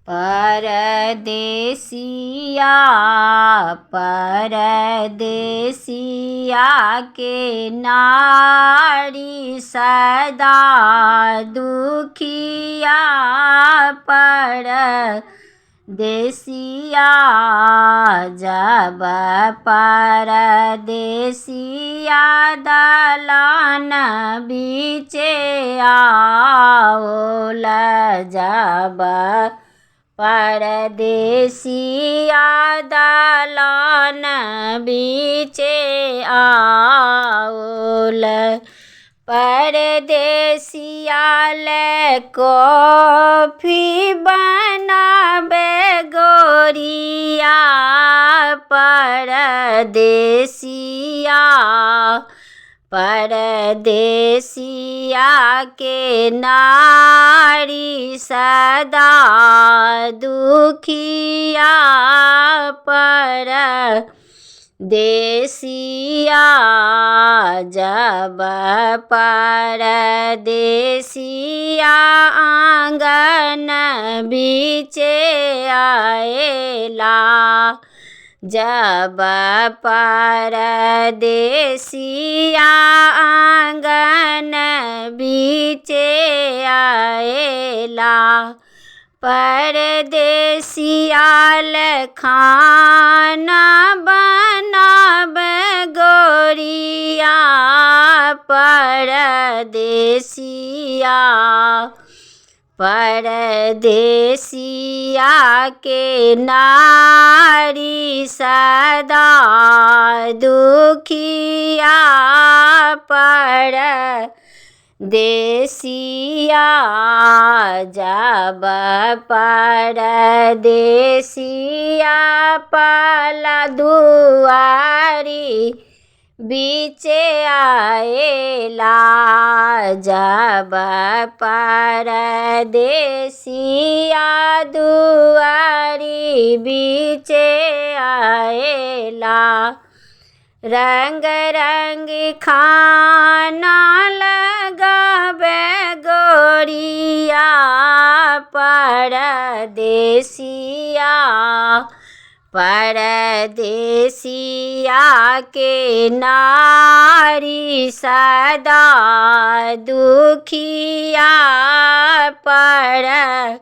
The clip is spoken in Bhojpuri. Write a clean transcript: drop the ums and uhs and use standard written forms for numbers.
परदेसिया परदेसिया के नारी सदा दुखिया परदेसिया जब परदेसिया दलान बीचे आओल जब परदेसिया दलान बीचे आओल परदेसिया ले कॉफी बनाबे गोरिया परदेसिया परदेसिया के नारी सदा दुखिया परदेसिया जब परदेसिया आंगन बीचे आएला जब परदेसिया आंगन बीचे आएला परदेसिया ले खाना बनाबे गोरिया परदेसिया परदेसिया के नारी सदा दुखिया परदेसिया जब परदेसिया पला दुआरी बीचे आएला जब परदेसिया दुआरी बीचे आएला रंग रंग खाना लगाबे गोरिया परदेसिया परदेसिया के नारी सदा दुखिया परदेसिया।